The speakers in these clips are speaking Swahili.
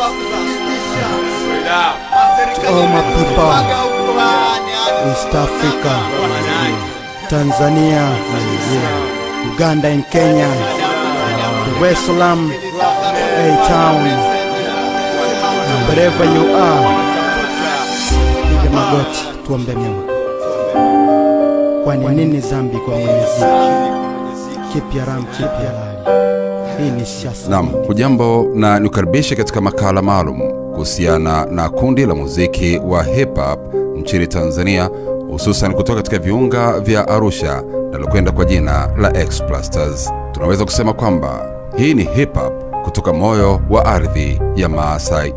To all my people, East Africa, Tanzania, Uganda and Kenya, Dar es Salaam, A-Town, wherever you are, piga magoti tuombe Mungu. Kwani nini zambi kwa Mwenyezi? Kipya ram kipya lali. Hii ni siasa. Naam, hujambo na nikaribishe katika makala maalum kuhusiana na kundi la muziki wa hip hop nchini Tanzania, hususan kutoka katika viunga vya Arusha nalokwenda kwa jina la X-Plasters. Tunaweza kusema kwamba hii ni hip hop kutoka moyo wa ardhi ya Maasai.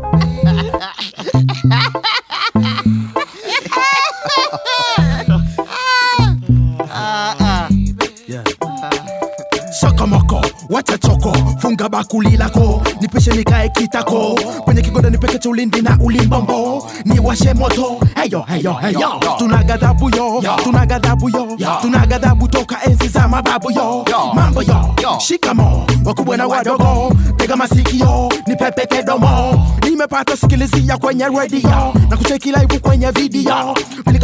Sakamoko, wacha choko, funga bakuli lako, nipishe nikae kitako, kwenye kigoda nipeke chulindi na ulimbombo, niwashe moto, heyo, heyo, heyo, tunagadhabu yo, tunagadhabu yo, tunagadhabu toka enzi za mababu yo, mambo yo, shikamo, wakubwa na wadogo, tega masikio, nipepete domo, nimepata sikilizia kwenye radio, na kucheki live kwenye video,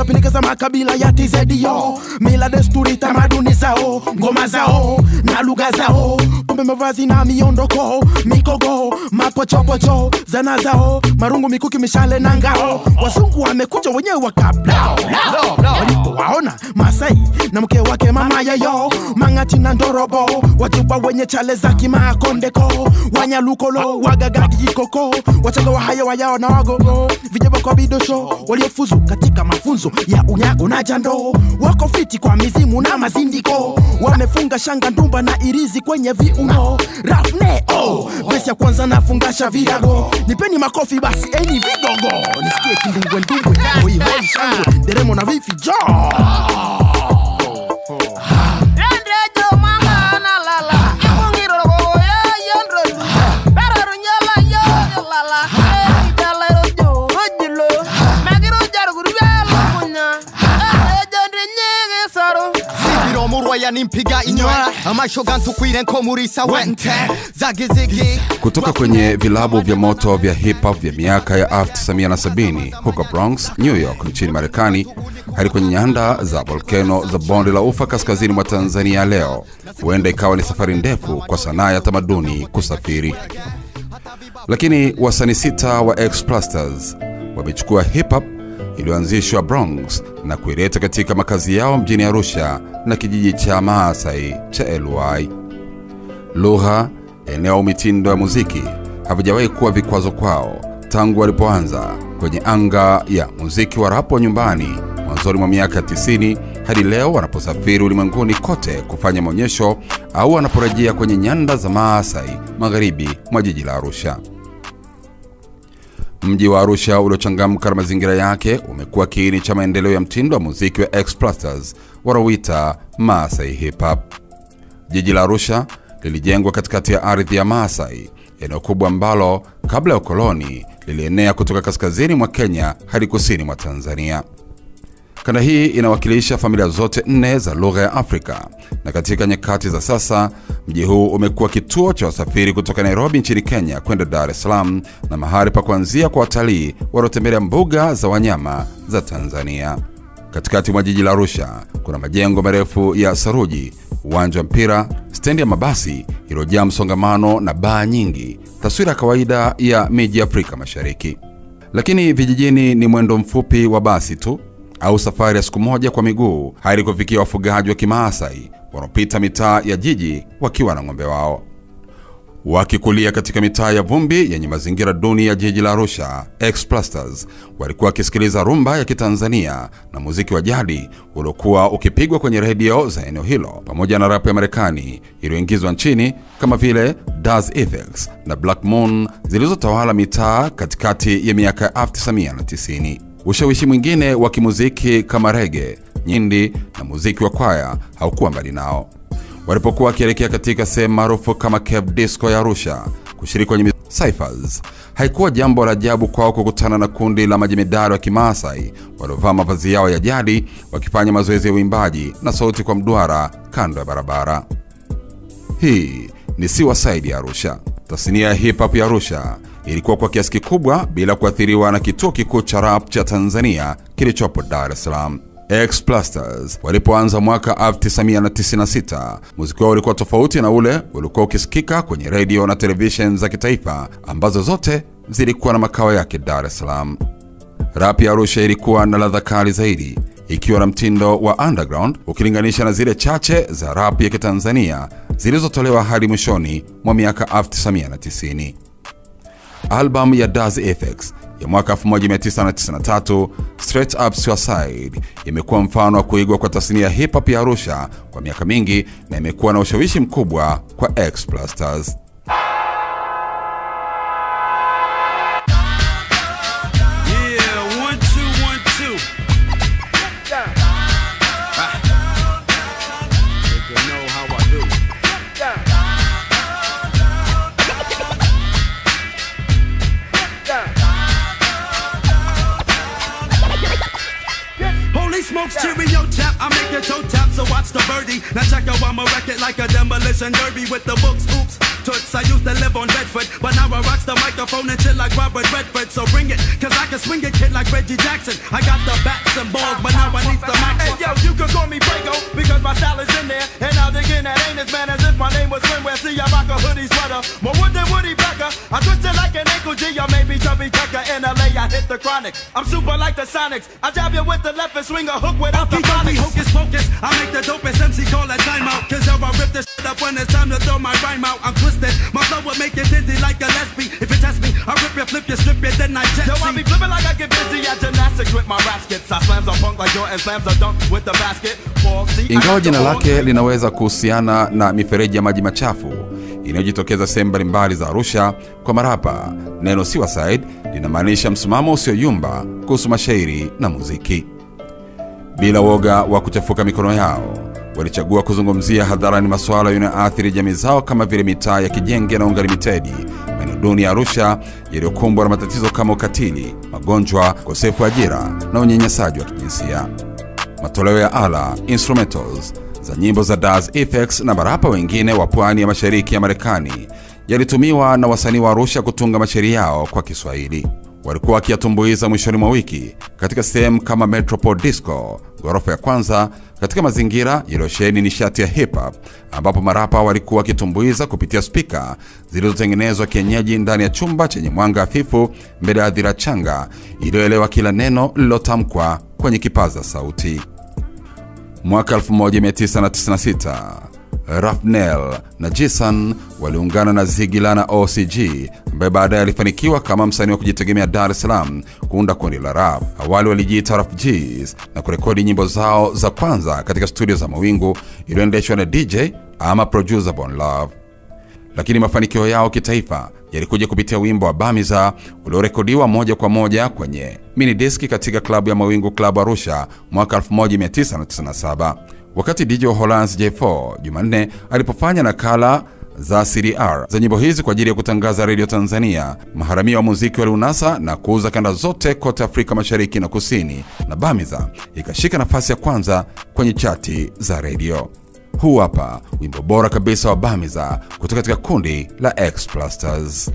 pilika za makabila ya TZ yo, mila desturi tamaduni zao, ngoma zao, na lugha zao, pombe mavazi na miondoko, mikogo, mapochopocho, zana zao, marungu mikuki mishale na ngao, wazungu wamekuja wenyewe wakablao, walipowaona Masai na mke wake mama yayo, mangati na ndorobo, wajuba wenye chale za kimakondeko, wanyalukolo, wagagagi koko, wachaga wahaya wayao na wagogo, vijeba kwa bidosho, waliofuzu katika mafunzo ya unyago na jando, wako fiti kwa mizimu na mazindiko, wamefunga shanga ndumba na irizi kwenye viuno, rafne besi ya kwanza nafungasha virago, nipeni makofi basi enyi vidogo, nisikie kindungwe ndungwe, hoi hoi shangwe, deremo na vifi jo. Kutoka kwenye vilabu vya moto vya hip hop vya miaka ya 1970 huko Bronx, New York nchini Marekani, hadi kwenye nyanda za volcano za bonde la ufa kaskazini mwa Tanzania leo, huenda ikawa ni safari ndefu kwa sanaa ya tamaduni kusafiri. Lakini wasanii sita wa X-Plasters wamechukua hip hop iliyoanzishwa Bronx na kuileta katika makazi yao mjini Arusha na kijiji cha Maasai cha LY. Lugha, eneo, mitindo ya muziki havijawahi kuwa vikwazo kwao tangu walipoanza kwenye anga ya muziki wa rap wa nyumbani mwanzoni mwa miaka 90 hadi leo wanaposafiri ulimwenguni kote kufanya maonyesho au wanaporejea kwenye nyanda za Maasai magharibi mwa jiji la Arusha. Mji wa Arusha uliochangamka na mazingira yake umekuwa kiini cha maendeleo ya mtindo wa muziki wa X-Plasters wanaoita Maasai hip hop. Jiji la Arusha lilijengwa katikati ya ardhi ya Maasai, eneo kubwa ambalo kabla ya ukoloni lilienea kutoka kaskazini mwa Kenya hadi kusini mwa Tanzania. Kanda hii inawakilisha familia zote 4 za lugha ya Afrika, na katika nyakati za sasa mji huu umekuwa kituo cha wasafiri kutoka Nairobi nchini Kenya kwenda Dar es Salaam na mahali pa kuanzia kwa watalii wanaotembelea mbuga za wanyama za Tanzania. Katikati mwa jiji la Arusha kuna majengo marefu ya saruji, uwanja wa mpira, stendi ya mabasi iliyojaa msongamano na baa nyingi, taswira ya kawaida ya miji ya Afrika Mashariki. Lakini vijijini ni mwendo mfupi wa basi tu au safari ya siku moja kwa miguu hadi kufikia wafugaji wa Kimaasai wanaopita mitaa ya jiji wakiwa na ng'ombe wao. Wakikulia katika mitaa ya vumbi yenye mazingira duni ya jiji la Arusha, X-Plasters walikuwa wakisikiliza rumba ya Kitanzania na muziki wa jadi uliokuwa ukipigwa kwenye redio za eneo hilo, pamoja na rap ya Marekani iliyoingizwa nchini kama vile Das Ethics na Black Moon zilizotawala mitaa katikati ya miaka 1990. Ushawishi mwingine wa kimuziki kama reggae, nyindi na muziki wa kwaya haukuwa mbali nao. Walipokuwa wakielekea katika sehemu maarufu kama Cave Disco ya Arusha kushiriki kwenye cyphers, haikuwa jambo la ajabu kwao kukutana na kundi la majemedari wa Kimaasai waliovaa mavazi yao ya jadi wakifanya mazoezi ya uimbaji na sauti kwa mduara kando ya barabara. Hii ni Siwa Side ya Arusha. Tasnia ya hip hop ya Arusha ilikuwa kwa kiasi kikubwa bila kuathiriwa na kituo kikuu cha rap cha Tanzania kilichopo Dar es Salaam. X-Plasters walipoanza mwaka 1996, muziki wao ulikuwa tofauti na ule ulikuwa ukisikika kwenye radio na television za kitaifa ambazo zote zilikuwa na makao yake Dar es Salaam. Rap ya Arusha ilikuwa na ladha kali zaidi, ikiwa na mtindo wa underground ukilinganisha na zile chache za rap ya Kitanzania zilizotolewa hadi mwishoni mwa miaka 1990. Album ya Das EFX ya mwaka 1993, Straight Up Suicide, imekuwa mfano wa kuigwa kwa tasnia hip hop ya Arusha kwa miaka mingi na imekuwa na ushawishi mkubwa kwa X-Plasters. Smokes cheerio tap, I make your toe tap, so watch the birdie. Now check out I'm a record like a demolition derby with the books, oops, toots. I used to live on Bedford, but now I rocks the microphone and chill like Robert Redford. So bring it, cause I can swing a kid like Reggie Jackson. I got the bats and balls, but now I need some action. Hey yo, you can call me Prego, because my style is in there. And now again, that ain't as man as if my name was Swimwear. See, I rock a hoodie sweater, more wood than Woody Becker. I twist it like an ankle G, or maybe Chubby Checker. In LA, I hit the Chronic. I'm super like the Sonics. I jab you with the left and swing a hook without the phonics. Hocus pocus, I make the dopest MC call a timeout. Cause yo, I rip this shit up when it's time to throw my rhyme out. I'm twisted, my flow will make you dizzy like a lesbian. If you test me, I rip you, flip you, strip you, then I jet. Yo, I be flipping like I get busy at gymnastics with my rap skits. I slams a punk like Jordan slams a dunk with the basket. Ingawa jina lake linaweza kuhusiana na mifereji ya maji machafu inayojitokeza sehemu mbalimbali za Arusha, kwa marapa neno suicide linamaanisha msimamo usioyumba kuhusu mashairi na muziki. Bila woga wa kuchafuka mikono yao, walichagua kuzungumzia hadharani masuala yanayoathiri jamii zao kama vile mitaa ya Kijenge na Unga Limited, maeneo duni ya Arusha yaliyokumbwa na matatizo kama ukatili, magonjwa, ukosefu wa ajira na unyanyasaji wa kijinsia. Matoleo ya ala, instrumentals za nyimbo za Das EFX na marapa wengine wa pwani ya mashariki ya Marekani yalitumiwa na wasanii wa Arusha kutunga mashairi yao kwa Kiswahili. Walikuwa wakiyatumbuiza mwishoni mwa wiki katika sehemu kama Metropole Disco, ghorofa ya kwanza, katika mazingira yaliyosheheni nishati ya hip hop, ambapo marapa walikuwa wakitumbuiza kupitia speaker zilizotengenezwa kienyeji ndani ya chumba chenye mwanga hafifu mbele ya hadhira changa iliyoelewa kila neno lilotamkwa kwenye kipaza sauti. Mwaka 1996, Rafnel na Jason waliungana na Zigila na OCG, ambaye baadaye alifanikiwa kama msanii wa kujitegemea Dar es Salaam, kuunda kundi la rap. Awali walijiita Rap G's na kurekodi nyimbo zao za kwanza katika studio za Mawingu iliyoendeshwa na DJ ama producer Bon Love. Lakini mafanikio yao kitaifa yalikuja kupitia wimbo wa Bamiza uliorekodiwa moja kwa moja kwenye mini diski katika klabu ya Mawingu Club Arusha mwaka 1997. Wakati DJ Hollands J4 Jumanne alipofanya nakala za CDR za nyimbo hizi kwa ajili ya kutangaza Radio Tanzania, maharamia wa muziki waliunasa na kuuza kanda zote kote Afrika Mashariki na Kusini, na Bamiza ikashika nafasi ya kwanza kwenye chati za radio. Huu hapa wimbo bora kabisa wa Bamiza kutoka katika kundi la X-Plasters.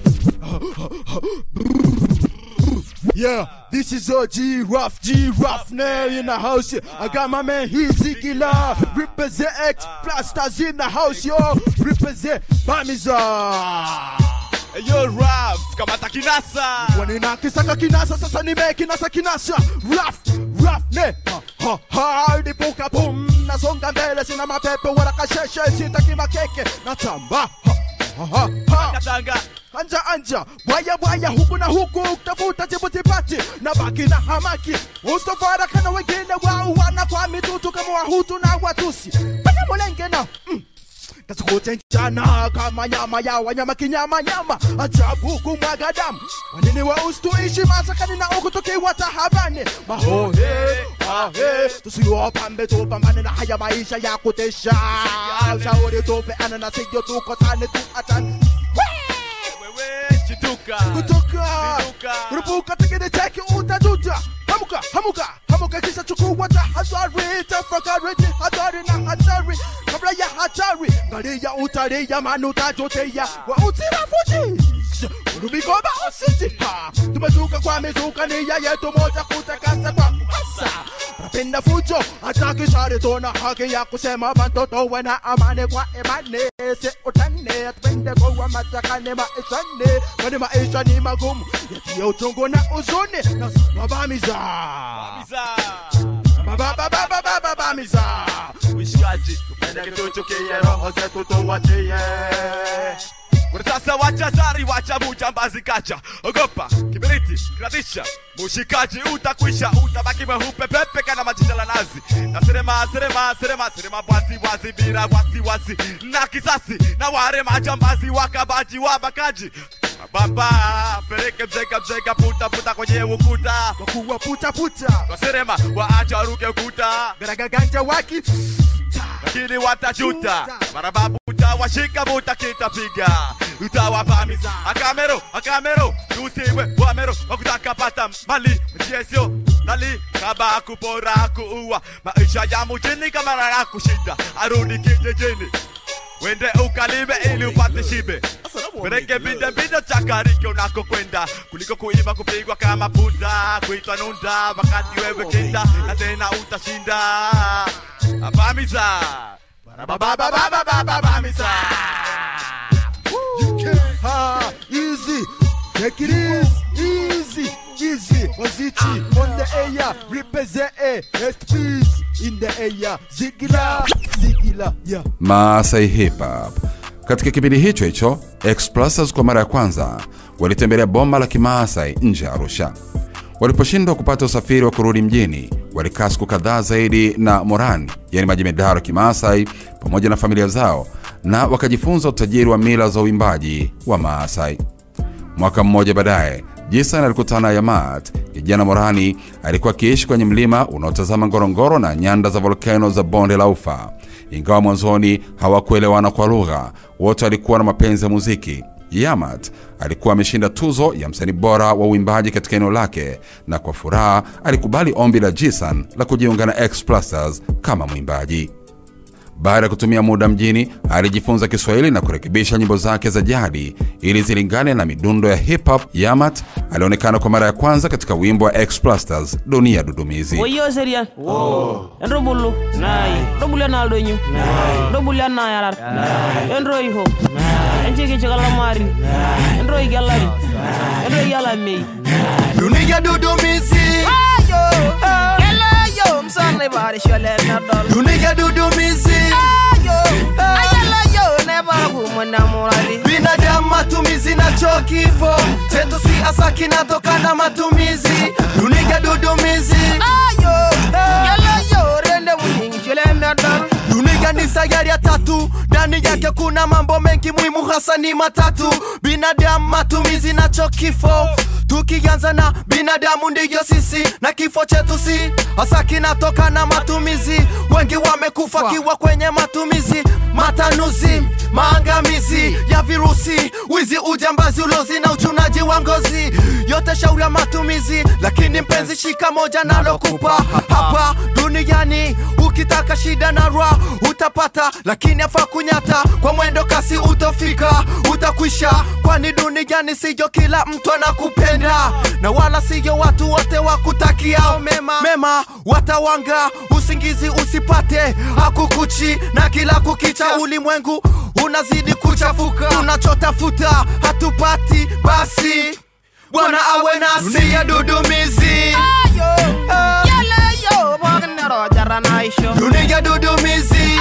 Yeah, this is OG Rafnel in the house. I got my man Zigila, represent X-Plasters in the house, yo. Represent Bamiza. Hey yo Raf, kamata kinasa. Wanina kisaka kinasa, sasa nime kinasa. Rafne, hardy buka boom. Nasonga mbele sina mapepe wala kasheshe, sitaki makeke natamba. Katanga Anja, waya huku na huku, utafuta jibu zipati, na baki na hamaki. Ustafara kana wengine wao kwa mitutu kama Wahutu na Watusi. Bana molenge na Tasukote njana kama nyama kinyama. Ajabu kumwaga damu, wanini wa ustuishi masakani na ukutoki watahabane. Mahohe, tusiyo pambe tupambane na haya maisha ya kutesha. Shauri tupe ana na siyo tuko tane tu atani. Kutoka Rupuka tigede teki utajuja. Hamuka kisha chukua tahadhari. Tafakari tahadhari na hatari, kabla ya hatari. Ngalia utalia manu tajotea wa utirafuji. Urubikoba usitipa. Tumezuka kwa mizuka nia yetu moja kutakasa kwa asa. Napenda fujo ataki shari tona haki ya kusema watoto wana amani kwa imani. Se utane atupende kwa matakane maishane. Kwani maisha ni magumu yatia utungu na uzuni. Na mabamiza Bamiza Wishikaji tupende kituchukie roho zetu tuwachie. Sasa wacha zari wacha mujambazi kacha. Ogopa kibiriti kratisha. Mushikaji utakwisha utabaki mweupe pepe kana majina la nazi. Na serema wazi bila wasi na kisasi na ware majambazi wakabaji wabakaji. Bamba pereke mzeka puta kwenye ukuta. Wakuwa puta Waserema waacha ruke ukuta. Garagaganja waki lakini watajuta. Marababu utawashika buta kitapiga. Utawapamiza akamero tusiwe wamero wakutaka pata mali mjesio nali kaba kupora kuua. Maisha ya mjini kama rara kushida. Arudi kijijini wende ukalime ili upate shibe. Pereke bida chakariki unako kwenda. Kuliko kuiba kupigwa kama punda. Kuitwa nunda wakati wewe kinda. Na tena utashinda. Abamiza Bamiza. Easy. Take it easy. Wazichi on the air. Represent peace in the air. Zigila yeah. Maasai Hip Hop. Katika kipindi hicho Explasters kwa mara ya kwanza walitembelea boma la Kimaasai nje ya Arusha. Waliposhindwa kupata usafiri wa kurudi mjini, walikaa siku kadhaa zaidi na Moran, yani majemedari wa Kimaasai pamoja na familia zao, na wakajifunza utajiri wa mila za uimbaji wa Maasai. Mwaka mmoja baadaye, Jason alikutana na Yamat, kijana Morani alikuwa akiishi kwenye mlima unaotazama Ngorongoro na nyanda za volcano za bonde la Ufa. Ingawa mwanzoni hawakuelewana kwa lugha, wote walikuwa na mapenzi ya muziki. Yamat alikuwa ameshinda tuzo ya msanii bora wa uimbaji katika eneo lake, na kwa furaha alikubali ombi la Jason la kujiunga na Explasters kama mwimbaji. Baada ya kutumia muda mjini, alijifunza Kiswahili na kurekebisha nyimbo zake za jadi ili zilingane na midundo ya hip hop. Yamat alionekana kwa mara ya kwanza katika wimbo wa Explasters, Dunia Dudumizi. Oyo seria. Enrobulu. Nai. Robulu naldo nyu. Nai. Robulu na yalar. Nai. Enroi ho. Nai. Encheke chakala mari. Enroi galari. Enroi galami. Dunia Dudumizi. Ayo. Hello msane bari shole na dol. Dunia Dudumizi. Binadamu matumizi na chokifo chetu si asaki natoka na matumizi. Dunia Dudumizi. Rende muningi shole merdal. Dunia ni sayari ya tatu, ndani yake kuna mambo mengi muhimu hasa ni matatu. Binadamu matumizi na chokifo. Tukianza na binadamu ndiyo sisi, na kifo chetu si hasa kinatoka na matumizi. Wengi wamekufa kiwa kwenye matumizi. Matanuzi, maangamizi ya virusi, wizi, ujambazi, ulozi na uchunaji wa ngozi, yote shauri ya matumizi. Lakini mpenzi shika moja nalokupa hapa duniani. Ukitaka shida na raha utapata, lakini afa kunyata kwa mwendo kasi utofika, utakwisha. Kwani duniani siyo kila mtu anakupenda, na wala siyo watu wote wakutakiao mema. Watawanga usingizi usipate hakukuchi, na kila kukicha ulimwengu unazidi kuchafuka. Tunachotafuta hatupati, basi Bwana awe nasi. Dunia Dudumizi. Dunia Dudumizi.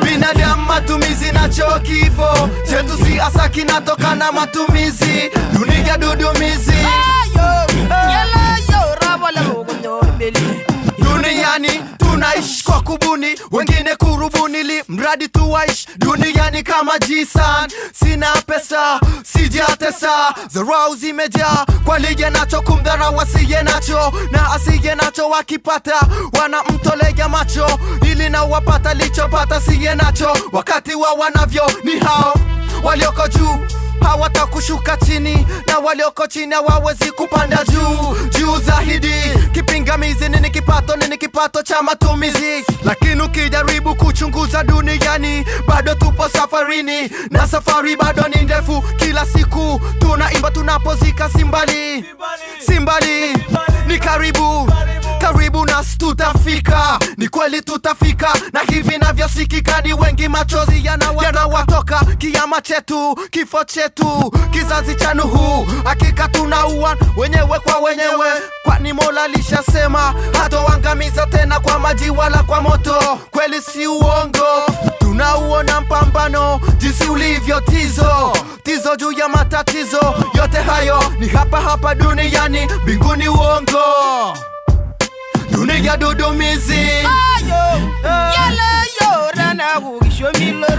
Binadamu matumizi na chokifo chetu si asa kinatoka na matumizi. Dunia Dudumizi. Duniani tunaishi kwa kubuni, wengine kurubunili, mradi tuwaishi duniani kama Jason. Sina pesa, sijatesa, dharau zimejaa kwa lige nacho, kumdharau asiye nacho, na asiye nacho wakipata wanamtolea macho, ili na wapata lichopata siye nacho. Wakati wa wanavyo ni hao walioko juu hawatakushuka chini, na walioko chini hawawezi kupanda juu zaidi. Kipingamizi nini kipato cha matumizi, lakini ukijaribu kuchunguza za duniani, bado tupo safarini na safari bado ni ndefu. Kila siku tunaimba tunapozika simbali, simbali ni karibu, karibu nasi tutafika. Ni kweli tutafika, na hivi navyosikika ni wengi machozi yanawatoka. Kiama chetu, kifo chetu, kizazi cha Nuhu, hakika tunaua wenyewe kwa wenyewe, kwani Mola alishasema hatoangamiza tena kwa maji wala kwa moto. Kweli si uongo, tunauona mpambano jinsi ulivyo tizo juu ya matatizo. Yote hayo ni hapa duniani, mbinguni uongo. Dunia dudumizi,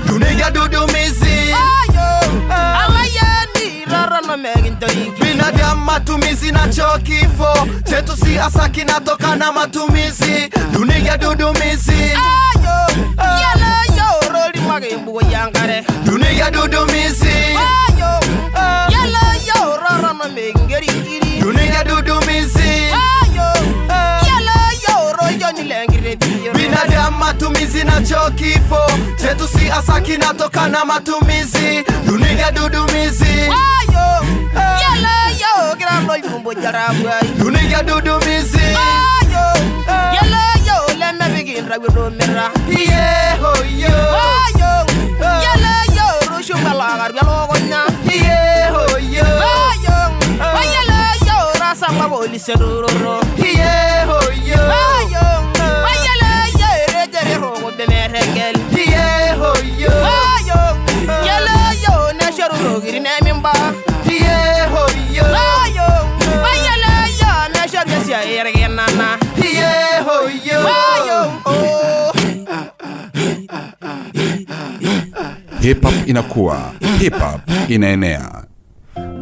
dunia dudumizi, binadamu matumizi na kifo chetu si asa kinatoka na matumizi. Dunia dudumizi, dunia dudumizi, dunia dudumizi, binadamu matumizi na kifo chetu si asa kinatoka na matumizi. Dunia dudumizi, dunia dudumizi, Hip hop inakuwa, hip hop inaenea.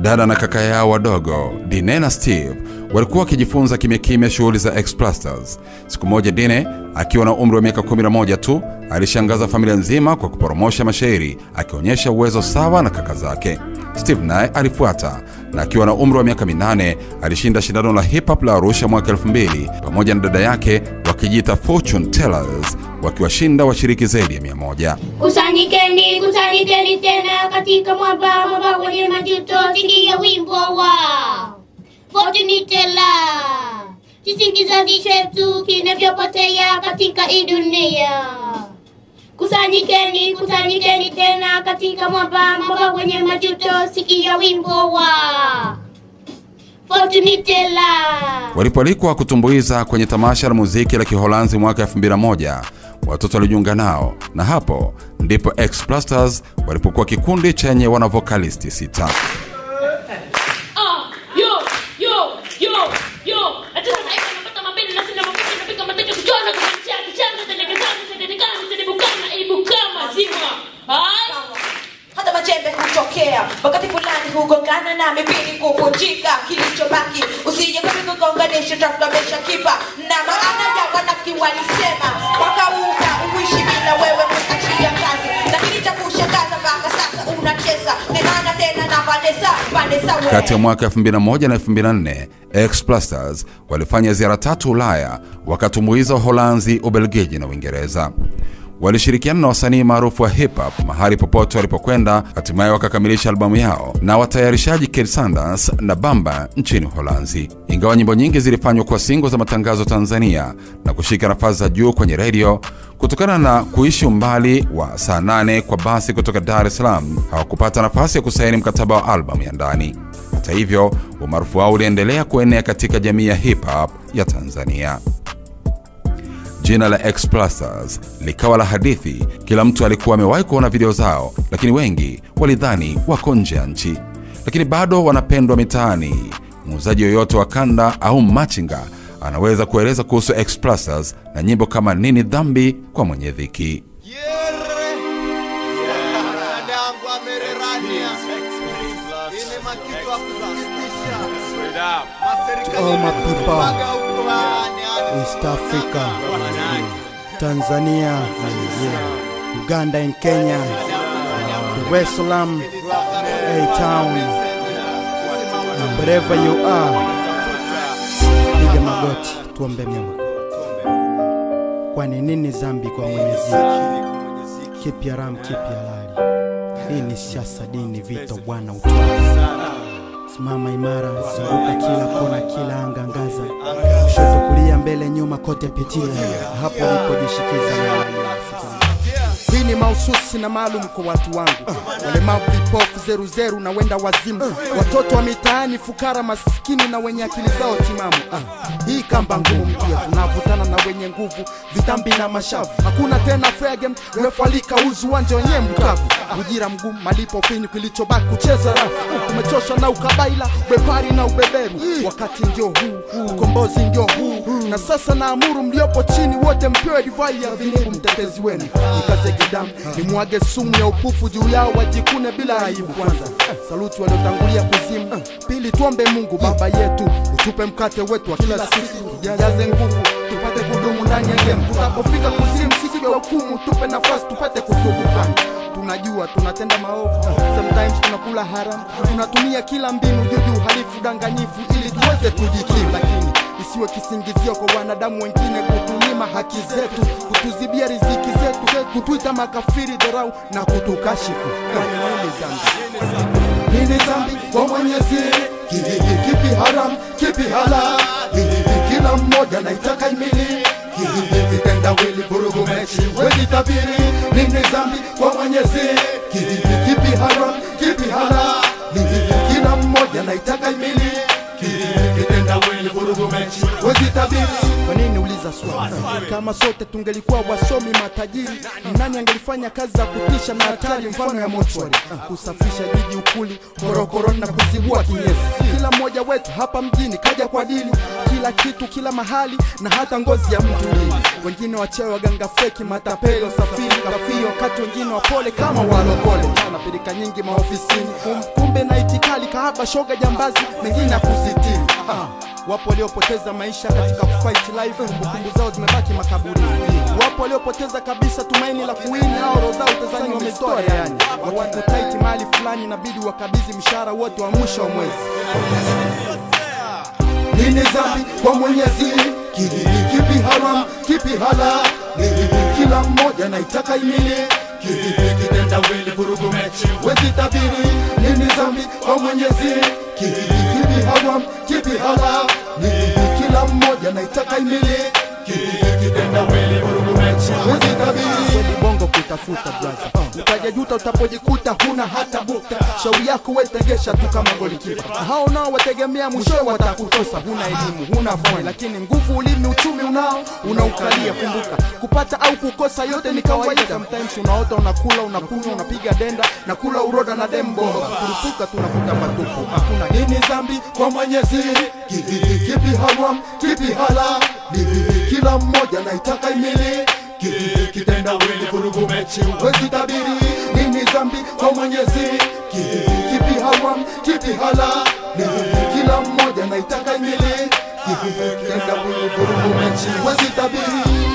Dada na kaka yao wadogo, Dine na Steve, walikuwa wakijifunza kimya kimya shughuli za X-Plasters. Siku moja Dine, akiwa na umri wa miaka 11 tu, alishangaza familia nzima kwa kuporomosha mashairi, akionyesha uwezo sawa na kaka zake. Steve naye alifuata, na akiwa na umri wa miaka 8 alishinda shindano la hip hop la Arusha mwaka 2000 pamoja na dada yake, wakijiita Fortune Tellers, wakiwashinda washiriki zaidi ya 100. Kusanyikeni tena katika mwamba wenye majuto, sikia wimbo wa Fortune Tellers. Sisi kizazi chetu kinavyopotea katika hii dunia. Kusanyikeni tena katika mwamba wenye majuto, sikia wimbo wa Fortune Tellers. Walipoalikwa kutumbuiza kwenye tamasha la muziki la Kiholanzi mwaka 2001, watoto walijiunga nao, na hapo ndipo X-Plasters walipokuwa kikundi chenye wanavokalisti 6. Hata majembe kutokea wakati fulani hugongana na mipini kuvunjika. Kilichobaki usije kugonganisha, tafuta mesha kipa na maana ya wanafiki walisema wakauka uishi bila wewe kuachia kazi, lakini cha kushangaza mpaka sasa unacheza tena tena na Vanessa wewe. Kati ya mwaka 2001 na 2004, X-Plasters walifanya ziara 3 Ulaya, wakatumbuiza Uholanzi, Ubelgiji na Uingereza. Walishirikiana na wasanii maarufu wa hip hop mahali popote walipokwenda, hatimaye wakakamilisha albamu yao na watayarishaji Kid Sanders na Bamba nchini Uholanzi. Ingawa nyimbo nyingi zilifanywa kwa singo za matangazo Tanzania na kushika nafasi za juu kwenye radio, kutokana na kuishi umbali wa saa 8 kwa basi kutoka Dar es Salaam, hawakupata nafasi ya kusaini mkataba wa albamu ya ndani. Hata hivyo, umaarufu wao uliendelea kuenea katika jamii ya hip hop ya Tanzania. Jina la X-Plasters likawa la hadithi. Kila mtu alikuwa amewahi kuona video zao, lakini wengi walidhani wako nje ya nchi. Lakini bado wanapendwa mitaani. Muuzaji yoyote wa kanda au machinga anaweza kueleza kuhusu X-Plasters na nyimbo kama Nini Dhambi kwa Mwenye Dhiki. To all my people, East Africa, Tanzania, Uganda and Kenya, Dar es Salaam, A-Town, wherever you are, piga magoti tuombe Mungu. Kwani nini dhambi kwa Mwenyezi? kipi haram, kipi halali. Hii ni siasa, dini, vita, bwana utawala. Simama imara, zunguka kila kona, kila anga, angaza. Kushoto, kulia, mbele, nyuma, kote pitia. Hapo ndipo jishikiza na hii ni mahususi na maalum kwa watu wangu, walemavu, vipofu, zeruzeru na wenda wazimu, watoto wa mitaani, fukara, maskini na wenye akili zao timamu. Hii kamba ngumu mpia, tunavutana na wenye nguvu, vitambi na mashavu. Hakuna tena fair game, refalika uzu wanje wenye mkavu. Ujira mgumu, malipo finyu, kilichobaki kucheza rafu. Tumechoshwa na ukabaila, bepari na ubeberu. Wakati ndio huu, ukombozi ndio huu. Na sasa naamuru mliopo chini wote mpewe divai ya vinibu, mtetezi wenu nikaze kidamu, nimwage sumu ya upufu juu yao, wajikune bila aibu. Kwanza saluti waliotangulia kuzimu, pili tuombe Mungu Baba yetu, utupe mkate wetu wa kila siku, tujaze nguvu tupate kudumu ndani ya game. Tutapofika kuzimu sisi wa hukumu, tupe nafasi tupate kutubu. Tunajua tunatenda maovu, sometimes tunakula haram, tunatumia kila mbinu juju, halifu, danganyifu ili tuweze kujikimu, lakini isiwe kisingizio kwa wanadamu wengine kutunyima haki zetu, kutuzibia riziki zetu, kutuita makafiri, dharau na kutukashifu. Nini dhambi kwa Mwenyezi? Kipi haram, kipi halal? Kila mmoja naitaka imili, kitendawili, vurugu, mechi, wezi tabiri. Nini dhambi kwa Mwenyezi? Kipi haram, kipi halal? Kila mmoja naitaka imili, kitendawili, vurugu, mechi, wezi tabiri. Kwa nini uliza swali? Kama sote tungelikuwa wasomi matajiri, nani angelifanya kazi za kutisha na hatari mfano ya mochwari, kusafisha jiji, ukuli, korokoroni na kuzibua kinyesi? Kila mmoja wetu hapa mjini kaja kwa dili, kila kitu, kila mahali, na hata ngozi ya mtu. Wengine wachewe, waganga feki, matapeli, wasafiri, kafiri, wakati wengine wapole kama walokole. Na pirika nyingi maofisini, kumbe na itikali, kahaba, shoga, jambazi, mengine akusitini. Wapo waliopoteza maisha katika fight life, kumbukumbu zao zimebaki makaburini. Wapo waliopoteza kabisa tumaini la kuwini, au roho zao utazani wamezitoa yani. Watu taiti mali fulani inabidi wakabidhi mshahara wote wa mwisho wa mwezi. Nini dhambi kwa Mwenyezi? Kipi haram, kipi halal? Kila mmoja naitaka imili, kitendawili, vurugu, mechi, wezi tabiri. Nini dhambi kwa Mwenyezi? Kipi haram, kipi halal? Kila mmoja naitaka imili, kitendawili, vurugu, mechi, wezi tabiri. Kweli bongo kutafuta blaza, utajajuta utapojikuta huna hata bukta. Shauri yako wetegesha tu kama golikipa, hao nao wategemea mwisho watakutosa. Huna elimu, huna foni, lakini nguvu, ulimi, uchumi unao, unaukalia. Kumbuka kupata au kukosa yote ni kawaida. Sometimes unaota, unakula, unakunywa, unapiga denda na kula uroda na dembo, kurupuka tunakuta matupu. Hakuna nini dhambi kwa Mwenyezi? Kipi haram, kipi halal? Kila mmoja naitaka imili, kitendawili, vurugu, mechi, wezi tabiri. Nini dhambi kwa Mwenyezi? Kipi haram, kipi halal? Kila mmoja naitaka imili, kitendawili, vurugu, mechi, wezi tabiri.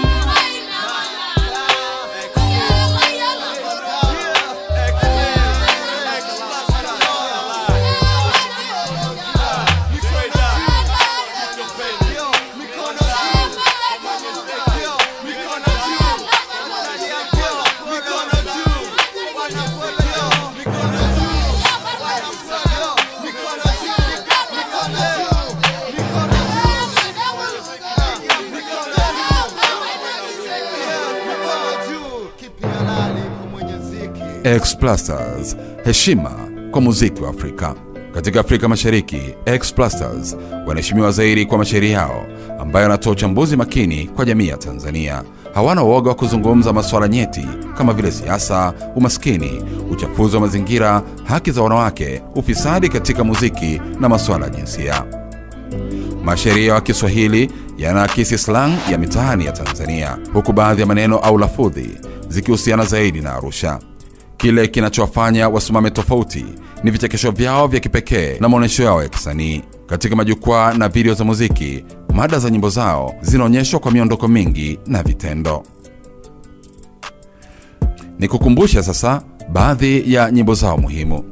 X-Plasters, heshima kwa muziki wa Afrika. Katika Afrika Mashariki, X-Plasters wanaheshimiwa zaidi kwa mashairi yao ambayo yanatoa uchambuzi makini kwa jamii ya Tanzania. Hawana uoga wa kuzungumza masuala nyeti kama vile siasa, umaskini, uchafuzi wa mazingira, haki za wanawake, ufisadi katika muziki na masuala ya jinsia. Mashairi ya Kiswahili yanaakisi slang ya mitaani ya Tanzania, huku baadhi ya maneno au lafudhi zikihusiana zaidi na Arusha. Kile kinachowafanya wasimame tofauti ni vichekesho vyao vya kipekee na maonesho yao ya kisanii. Katika majukwaa na video za muziki, mada za nyimbo zao zinaonyeshwa kwa miondoko mingi na vitendo. Nikukumbusha sasa baadhi ya nyimbo zao muhimu.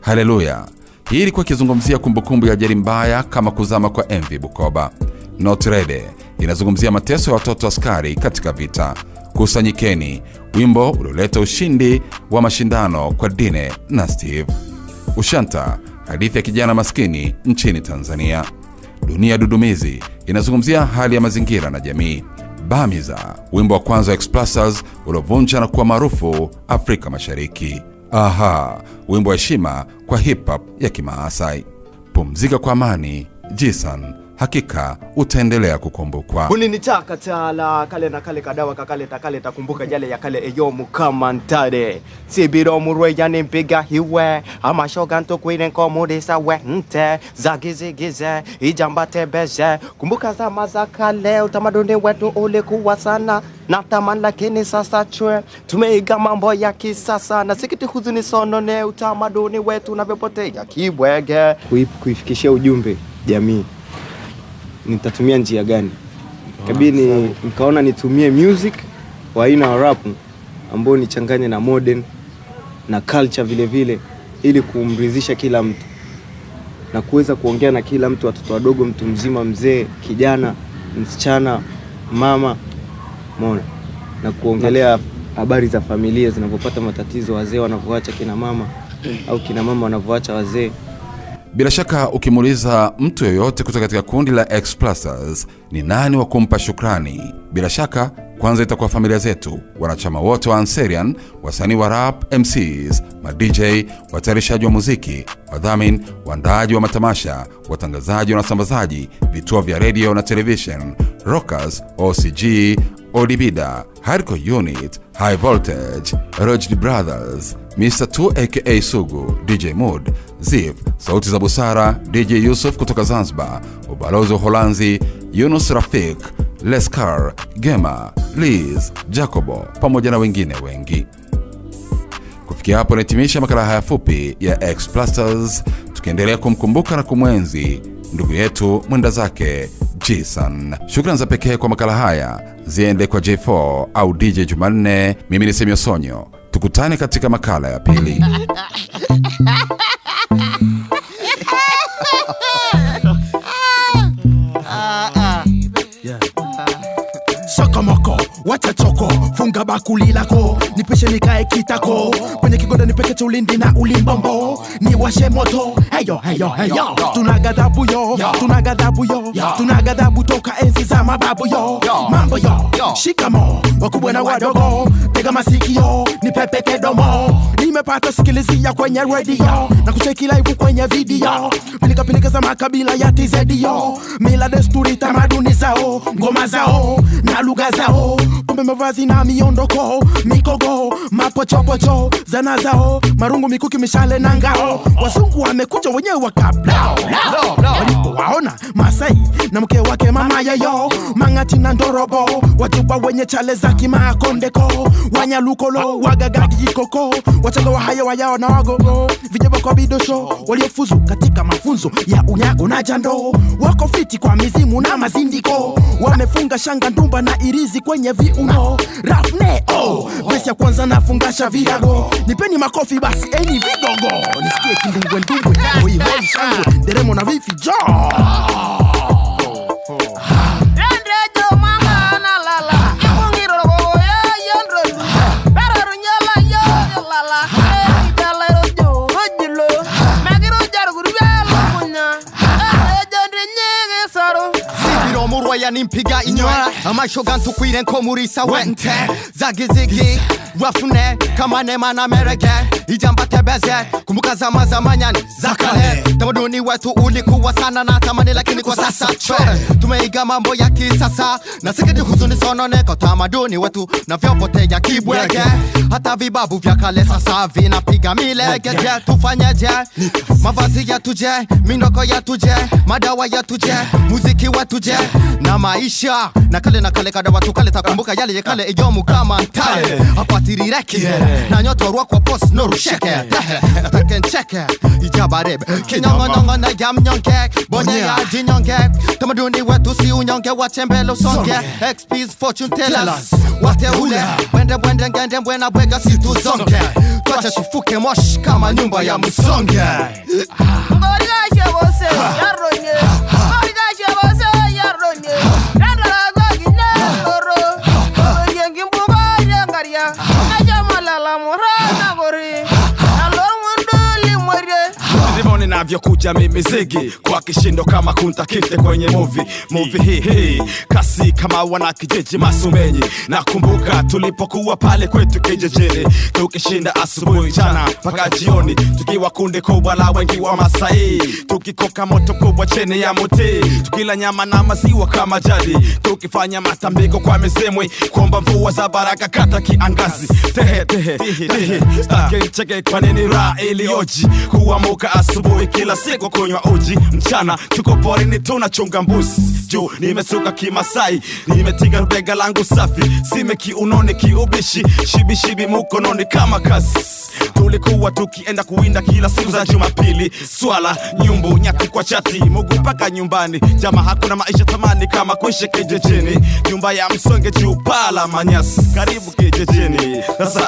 Haleluya, hii ilikuwa ikizungumzia kumbukumbu ya ajali mbaya kama kuzama kwa MV Bukoba. Not Ready inazungumzia mateso ya watoto askari katika vita. Kusanyikeni, wimbo ulioleta ushindi wa mashindano kwa Dine na Steve. Ushanta, hadithi ya kijana maskini nchini Tanzania. Dunia Dudumizi inazungumzia hali ya mazingira na jamii. Bamiza, wimbo wa kwanza wa Explasters uliovunja na kuwa maarufu Afrika Mashariki. Aha, wimbo wa heshima kwa hip hop ya Kimaasai. Pumzika kwa amani, Jisan, hakika utaendelea kukumbukwa. Uninitaka tala kale na kale kadawa kakale takale takumbuka yale ya kale eyo mukamantare. Sibiro murwe yani mpiga hiwe ama shoganto kwine komodesa wente zagizigize ijambate beze. Kumbuka zama za kale utamaduni wetu ulikuwa sana na tamani, lakini sasa chwe tumeiga mambo ya kisasa na sikiti huzuni sonone utamaduni wetu unavyopotea kibwege. Kuifikishia ujumbe jamii nitatumia njia gani? Kabini nikaona nitumie music wa aina wa rap ambao nichanganye na modern na culture vile vile, ili kumridhisha kila mtu na kuweza kuongea na kila mtu, watoto wadogo, mtu mzima, mzee, kijana, msichana, mama, mona, na kuongelea habari za familia zinapopata matatizo, wazee wanavyoacha kina mama au kina mama wanavyoacha wazee. Bila shaka ukimuuliza mtu yoyote kutoka katika kundi la Explasters ni nani wa kumpa shukrani, bila shaka kwanza itakuwa familia zetu, wanachama wote wa Anserian, wasanii wa rap, MCs, ma DJ, watayarishaji wa muziki, wadhamini, waandaaji wa matamasha, watangazaji na wasambazaji, vituo vya radio na television, rockers, OCG, Odibida, Hardcore Unit, High Voltage, Rojd Brothers, Mr. 2 aka Sugu, DJ Mood, Ziv, Sauti za Busara, DJ Yusuf kutoka Zanzibar, Ubalozi wa Holanzi, Yunus Rafik, Leskar, Gema, Liz, Jacobo, pamoja na wengine wengi. Kufikia hapo nahitimisha makala haya fupi ya Explasters, tukiendelea kumkumbuka na kumwenzi ndugu yetu mwenda zake Jisan. Shukrani za pekee kwa makala haya ziende kwa J4 au DJ Jumanne. Mimi ni Semio Sonyo. Tukutane katika makala ya pili. Sokomoko, wacha choko, funga bakuli lako, nipishe nikae kitako, kwenye kigoda nipeke tulindi na ulimbombo, niwashe moto, heyo, heyo, heyo, tunagadhabu yo, tunagadhabu yo, tunagadhabu toka enzi za mababu yo, mambo yo, shikamo, wakubwa na wadogo, tega masikio, nipepeke domo, nimepata sikilizia kwenye radio, na kucheki live kwenye video, pilika za makabila ya TZ yo, mila desturi tamaduni zao, ngoma zao, na lugha zao, pombe mavazi na miondoko, mikogo, mapochopocho, zana zao, marungu, mikuki, mishale na ngao. Wazungu wamekuja wenyewe wakablao, walipowaona Masai na mke wake mama yayo, Mangati na Ndorobo, wajuba wenye chale za kimakondeko, Wanyalukolo, Wagagadi koko, Wachaga wa haya wayao na wagogo, vijaba kwa bidosho, waliofuzu katika mafunzo ya unyago na jando, wako fiti kwa mizimu na mazindiko, wamefunga shanga ndumba na irizi kwenye viuno, rafne besi ya kwanza nafungasha virago, nipeni makofi basi eni vidogo, nisikie kindumbwe ndumbwe, hoi shangwe, deremo na vifi jo. Nimpiga inyora amashogantu kwire nkomurisa wente zagizigi rafune kama nema na mereke ijambate beze kumbuka zama zamanyani zakale tamaduni wetu ulikuwa sana na tamani, lakini kwa sasa tumeiga mambo ya kisasa na sikiti huzuni sonone kwa tamaduni wetu na vyopotea kibwege. Hata vibabu vya kale sasa vinapiga milege. Tufanyeje? Mavazi ya tuje, mindoko ya tuje, madawa ya tuje, muziki wa tuje na maisha na kale kada watu kale takumbuka yale ya kale ejomu kama ntale apatirireki na nyoto rwa kwa post no rusheke takencheke ijabarebe kinyongo na yamnyonge bonye ya jinyonge tamaduni wetu si unyonge wachembelo songe XP's fortune tellers wate ule wende ngende mbwena bwega si tuzonge tuache tufuke mosh kama nyumba ya msonge ngori gashe bose yaronye ngori gashe bose yaronye nandara gogine oro yengi mbuga navyokuja mimi zigi kwa kishindo kama kunta kinte kwenye movie hii kasi kama wana kijiji Masumenyi. Nakumbuka tulipokuwa pale kwetu kijijini, tukishinda asubuhi jana mpaka jioni, tukiwa kundi kubwa la wengi wa Masai, tukikoka moto kubwa chini ya muti, tukila nyama na maziwa kama jadi, tukifanya matambiko kwa mizimwi, kuomba mvua za baraka kata kiangazi. Staki cheke kwa nini raha ilioji, kuamuka asubuhi kila siku kunywa uji, mchana tuko porini tunachunga mbuzi, juu nimesuka kimasai, nimetiga bega langu safi, sime kiunoni kiubishi, shibi mkononi kama kazi. Tulikuwa tukienda kuwinda kila siku za Jumapili, swala, nyumbu, nyati kwa chati, mugu mpaka nyumbani. Jama hakuna maisha tamani kama kuishi kijijini, nyumba ya msonge juu pala manyasi, karibu kijijini. Sasa